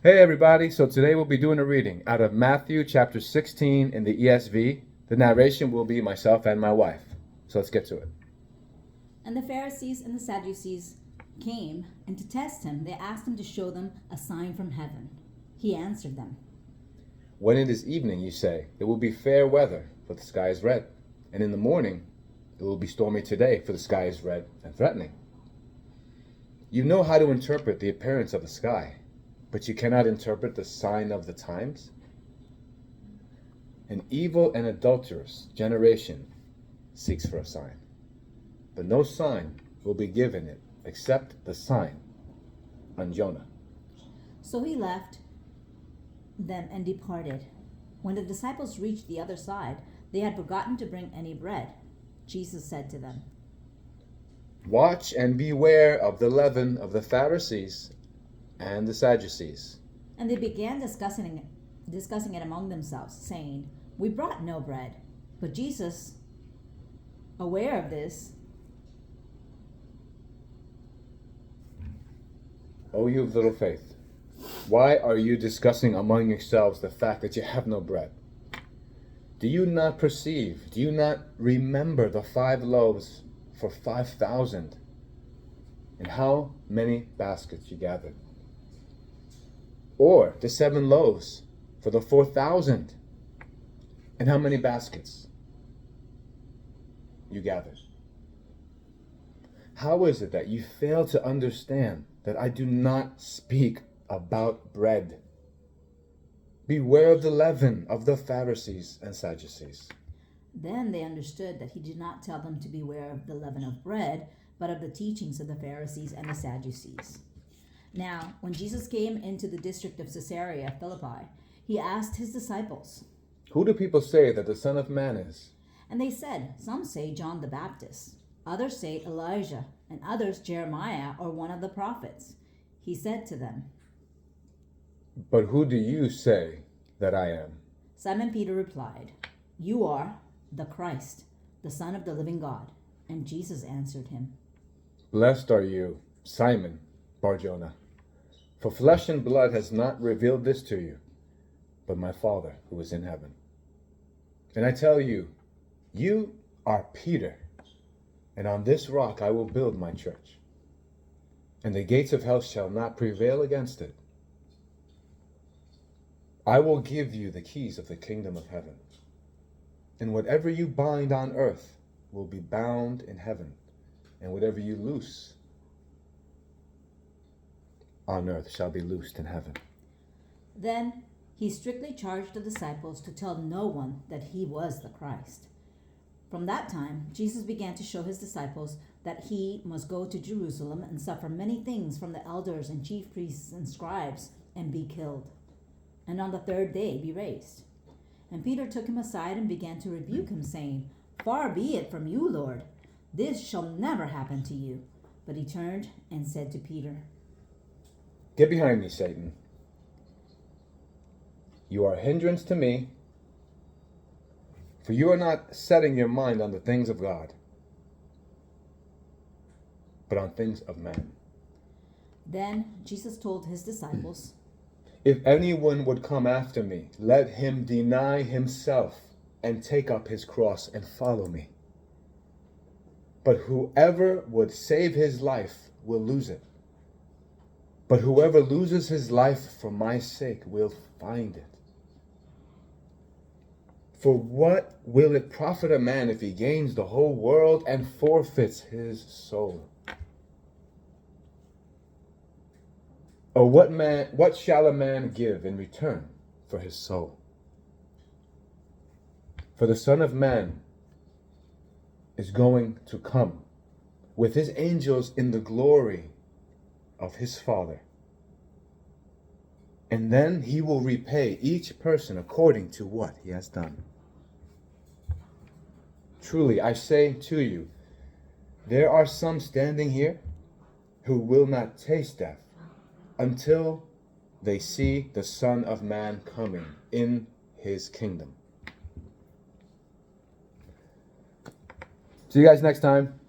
Hey everybody, so today we'll be doing a reading out of Matthew chapter 16 in the ESV. The narration will be myself and my wife. So let's get to it. And the Pharisees and the Sadducees came, and to test him, they asked him to show them a sign from heaven. He answered them. When it is evening, you say, it will be fair weather, for the sky is red. And in the morning, it will be stormy today, for the sky is red and threatening. You know how to interpret the appearance of the sky, but you cannot interpret the sign of the times? An evil and adulterous generation seeks for a sign, but no sign will be given it except the sign on Jonah. So he left them and departed. When the disciples reached the other side, they had forgotten to bring any bread. Jesus said to them, Watch and beware of the leaven of the Pharisees and the Sadducees. And they began discussing it among themselves, saying, We brought no bread. But Jesus, aware of this, O you of little faith, why are you discussing among yourselves the fact that you have no bread? Do you not perceive, do you not remember the 5 loaves for 5,000, and how many baskets you gathered? Or the 7 loaves for the 4,000, and how many baskets you gathered? How is it that you fail to understand that I do not speak about bread? Beware of the leaven of the Pharisees and Sadducees. Then they understood that he did not tell them to beware of the leaven of bread, but of the teachings of the Pharisees and the Sadducees. Now, when Jesus came into the district of Caesarea Philippi, he asked his disciples, Who do people say that the Son of Man is? And they said, Some say John the Baptist, others say Elijah, and others Jeremiah or one of the prophets. He said to them, But who do you say that I am? Simon Peter replied, You are the Christ, the Son of the living God. And Jesus answered him, Blessed are you, Simon Bar-Jonah, for flesh and blood has not revealed this to you, but my Father who is in heaven. And I tell you, you are Peter, and on this rock I will build my church, and the gates of hell shall not prevail against it. I will give you the keys of the kingdom of heaven, and whatever you bind on earth will be bound in heaven, and whatever you loose on earth shall be loosed in heaven. Then he strictly charged the disciples to tell no one that he was the Christ. From that time, Jesus began to show his disciples that he must go to Jerusalem and suffer many things from the elders and chief priests and scribes and be killed, and on the 3rd day be raised. And Peter took him aside and began to rebuke him, saying, Far be it from you, Lord. This shall never happen to you. But he turned and said to Peter, Get behind me, Satan. You are a hindrance to me, for you are not setting your mind on the things of God, but on things of man. Then Jesus told his disciples, If anyone would come after me, let him deny himself and take up his cross and follow me. But whoever would save his life will lose it. But whoever loses his life for my sake will find it. For what will it profit a man if he gains the whole world and forfeits his soul? Or what shall a man give in return for his soul? For the Son of Man is going to come with his angels in the glory of his Father. And then he will repay each person according to what he has done. Truly, I say to you, there are some standing here who will not taste death until they see the Son of Man coming in his kingdom. See you guys next time.